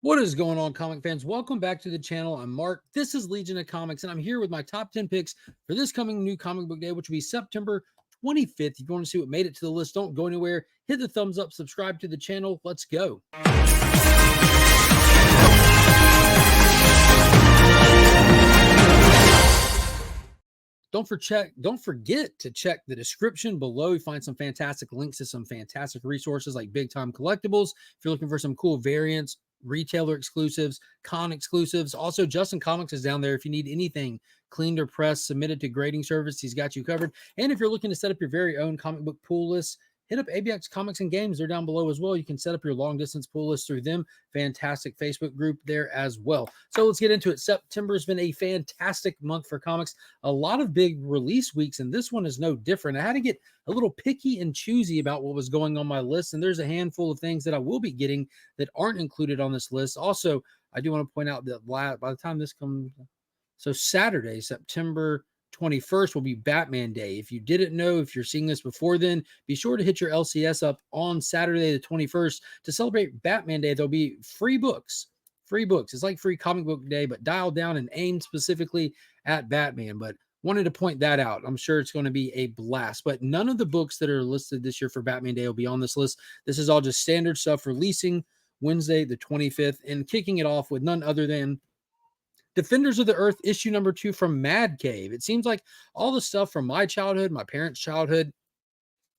What is going on, comic fans? Welcome back to the channel. I'm Mark. This is Legion of Comics, and I'm here with my top 10 picks for this coming new comic book day, which will be September 25th. If you want to see what made it to the list, don't go anywhere. Hit the thumbs up, subscribe to the channel. Let's go. Don't forget to check the description below. You find some fantastic links to some fantastic resources like Big Time Collectibles. If you're looking for some cool variants, retailer exclusives, con exclusives. Also, JustinComicx is down there. If you need anything cleaned or pressed, submitted to grading service, he's got you covered. And if you're looking to set up your very own comic book pool list, hit up ABX Comics and Games. They're down below as well. You can set up your long distance pool list through them. Fantastic Facebook group there as well. So let's get into it. September has been a fantastic month for comics. A lot of big release weeks, and this one is no different. I had to get a little picky and choosy about what was going on my list, and there's a handful of things that I will be getting that aren't included on this list. Also, I do want to point out that by the time this comes, so Saturday, September 21st will be Batman Day. If you didn't know, if you're seeing this before then, be sure to hit your LCS up on Saturday the 21st to celebrate Batman Day. There'll be free books. Free books. It's like free comic book day, but dialed down and aimed specifically at Batman. But wanted to point that out. I'm sure it's going to be a blast. But none of the books that are listed this year for Batman Day will be on this list. This is all just standard stuff releasing Wednesday the 25th and kicking it off with none other than Defenders of the Earth issue number 2 from Mad Cave. It seems like all the stuff from my childhood, my parents' childhood,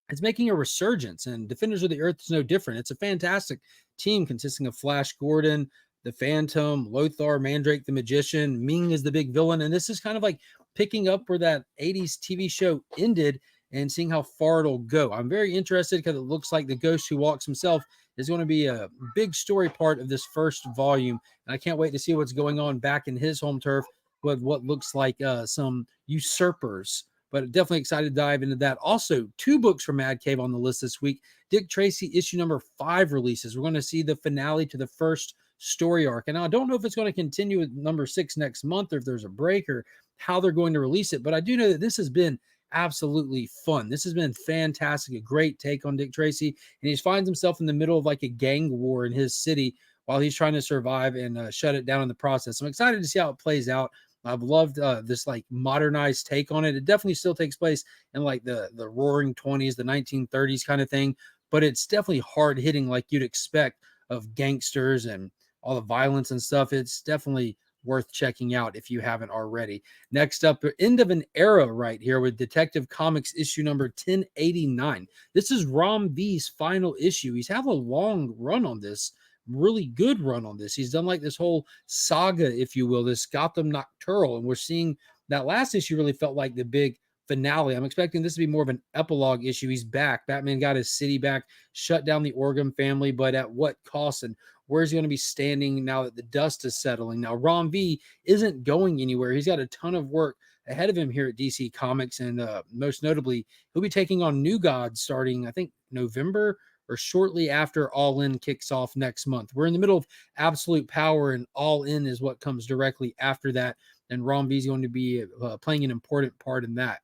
it's making a resurgence, and Defenders of the Earth is no different. It's a fantastic team consisting of Flash Gordon, the Phantom, Lothar, Mandrake the Magician, Ming is the big villain, and this is kind of like picking up where that 80s TV show ended and seeing how far it'll go. I'm very interested because it looks like the Ghost Who Walks himself is going to be a big story part of this first volume, and I can't wait to see what's going on back in his home turf with what looks like some usurpers. But definitely excited to dive into that. Also, 2 books from Mad Cave on the list this week. Dick Tracy issue number 5 releases. We're going to see the finale to the first story arc. And I don't know if it's going to continue with number 6 next month or if there's a break or how they're going to release it. But I do know that this has been absolutely fun. This has been fantastic. A great take on Dick Tracy. And he finds himself in the middle of like a gang war in his city while he's trying to survive and shut it down in the process. I'm excited to see how it plays out. I've loved this like modernized take on it. It definitely still takes place in like the roaring 20s, the 1930s kind of thing, but it's definitely hard hitting like you'd expect of gangsters and all the violence and stuff. It's definitely worth checking out if you haven't already. Next up, end of an era right here with Detective Comics issue number 1089. This is Ram V's final issue. He's had a long run on this. Really good run on this. He's done like this whole saga, if you will, this Gotham Nocturnal, and we're seeing that last issue really felt like the big finale. I'm expecting this to be more of an epilogue issue. He's back. Batman got his city back, shut down the Orgum family, but at what cost, and where's he going to be standing now that the dust is settling? Now, Ram V isn't going anywhere. He's got a ton of work ahead of him here at DC Comics, and most notably, he'll be taking on New Gods starting, I think, November or shortly after All In kicks off next month. We're in the middle of Absolute Power, and All In is what comes directly after that, and Ram V is going to be playing an important part in that.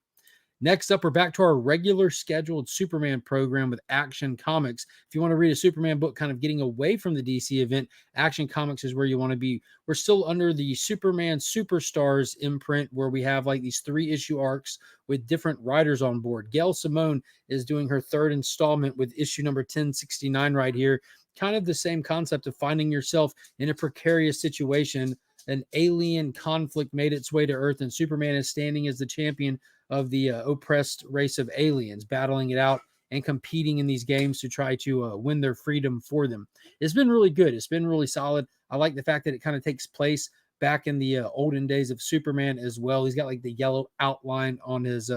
Next up, we're back to our regular scheduled Superman program with Action Comics. If you want to read a Superman book kind of getting away from the DC event, Action Comics is where you want to be. We're still under the Superman Superstars imprint where we have like these 3-issue arcs with different writers on board. Gail Simone is doing her 3rd installment with issue number 1069 right here. Kind of the same concept of finding yourself in a precarious situation. An alien conflict made its way to Earth, and Superman is standing as the champion of the oppressed race of aliens, battling it out and competing in these games to try to win their freedom for them. It's been really good. It's been really solid. I like the fact that it kind of takes place back in the olden days of Superman as well. He's got like the yellow outline on his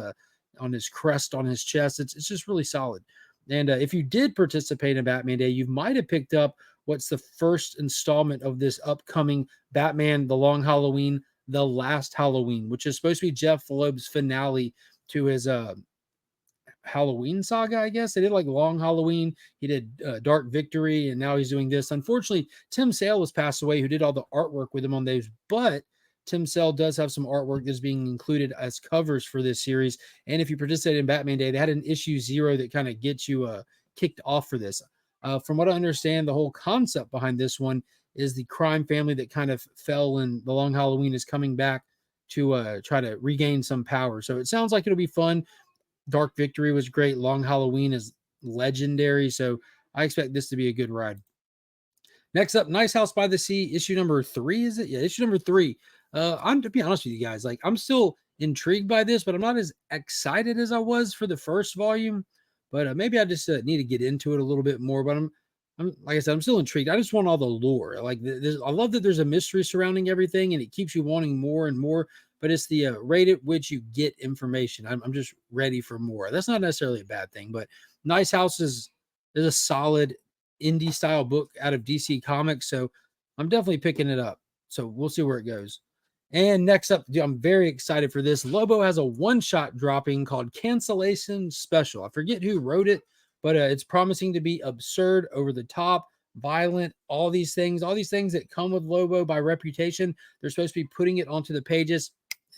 crest on his chest. It's just really solid. And if you did participate in Batman Day, you might have picked up what's the first installment of this upcoming Batman The Long Halloween, The Last Halloween, which is supposed to be Jeff Loeb's finale to his Halloween saga, I guess. They did like Long Halloween. He did Dark Victory, and now he's doing this. Unfortunately, Tim Sale has passed away, who did all the artwork with him on those, but Tim Sale does have some artwork that's being included as covers for this series. And if you participated in Batman Day, they had an issue 0 that kind of gets you kicked off for this. From what I understand, the whole concept behind this one is the crime family that kind of fell in The Long Halloween is coming back to try to regain some power. So it sounds like it'll be fun. Dark Victory was great. Long Halloween is legendary. So I expect this to be a good ride. Next up, Nice House by the Sea, issue number 3, is it? Yeah, issue number 3. I'm to be honest with you guys, like I'm still intrigued by this, but I'm not as excited as I was for the first volume. But maybe I just need to get into it a little bit more. But I'm like I said, I'm still intrigued. I just want all the lore. Like I love that there's a mystery surrounding everything, and it keeps you wanting more and more. But it's the rate at which you get information. I'm just ready for more. That's not necessarily a bad thing, but Nice House is a solid indie style book out of DC Comics. So I'm definitely picking it up. So we'll see where it goes. And next up, I'm very excited for this. Lobo has a one-shot dropping called Cancellation Special. I forget who wrote it, but it's promising to be absurd, over the top, violent, all these things that come with Lobo by reputation. They're supposed to be putting it onto the pages.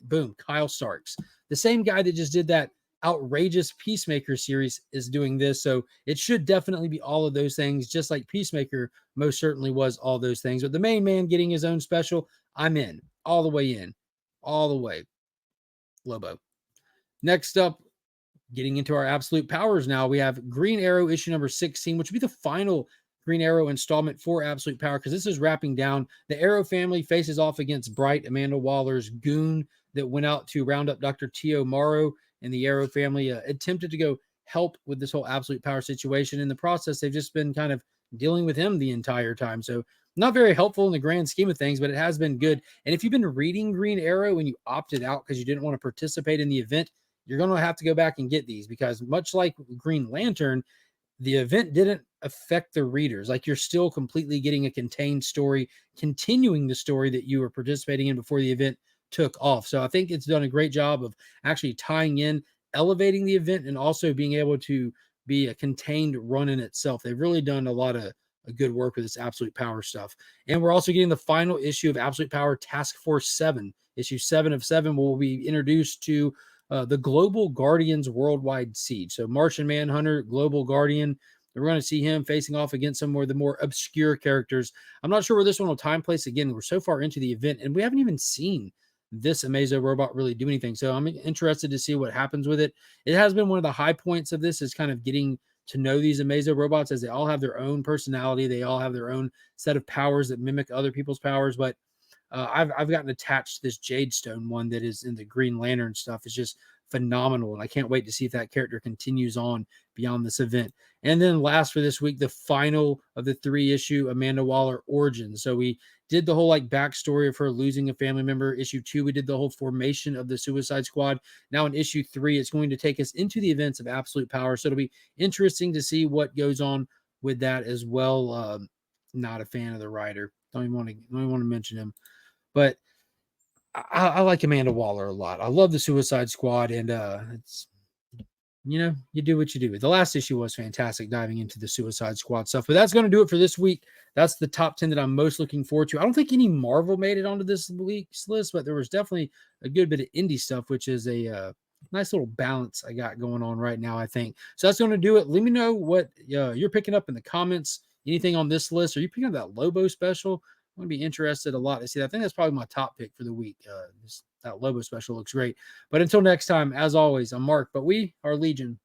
Boom, Kyle Starks. The same guy that just did that outrageous Peacemaker series is doing this. So it should definitely be all of those things, just like Peacemaker most certainly was all those things. But the main man getting his own special, I'm in. All the way in. All the way. Lobo. Next up, getting into our absolute powers now, we have Green Arrow issue number 16, which will be the final Green Arrow installment for Absolute Power, because this is wrapping down. The Arrow family faces off against Bright, Amanda Waller's goon that went out to round up Dr. Tio Morrow, and the Arrow family attempted to go help with this whole Absolute Power situation. In the process, they've just been kind of dealing with him the entire time. So not very helpful in the grand scheme of things, but it has been good. And if you've been reading Green Arrow and you opted out because you didn't want to participate in the event, you're going to have to go back and get these, because much like Green Lantern, the event didn't affect the readers. Like, you're still completely getting a contained story, continuing the story that you were participating in before the event took off. So I think it's done a great job of actually tying in, elevating the event, and also being able to be a contained run in itself. They've really done a lot of good work with this Absolute Power stuff. And we're also getting the final issue of Absolute Power Task Force 7. Issue 7 of 7 will be introduced to the Global Guardians Worldwide Siege. So Martian Manhunter, Global Guardian, we're going to see him facing off against some more of the more obscure characters. I'm not sure where this one will time place. Again, we're so far into the event, and we haven't even seen this Amazo robot really do anything. So I'm interested to see what happens with it. It has been one of the high points of this, is kind of getting to know these Amazo robots, as they all have their own personality. They all have their own set of powers that mimic other people's powers. But I've gotten attached to this Jadestone one that is in the Green Lantern stuff. It's just phenomenal, and I can't wait to see if that character continues on beyond this event. And then last for this week, the final of the 3-issue Amanda Waller origins. So we did the whole like backstory of her losing a family member. Issue 2, we did the whole formation of the Suicide Squad. Now in issue 3, it's going to take us into the events of Absolute Power. So it'll be interesting to see what goes on with that as well. Not a fan of the writer. Don't even want to mention him. But I like Amanda Waller a lot. I love the Suicide Squad, and it's, you do what you do. The last issue was fantastic, diving into the Suicide Squad stuff. But that's going to do it for this week. That's the top 10 that I'm most looking forward to. I don't think any Marvel made it onto this week's list, but there was definitely a good bit of indie stuff, which is a nice little balance I got going on right now, I think. So that's going to do it. Let me know what you're picking up in the comments. Anything on this list? Are you picking up that Lobo special? I'm going to be interested a lot to see that. I think that's probably my top pick for the week. That Lobo special looks great. But until next time, as always, I'm Mark, but we are Legion.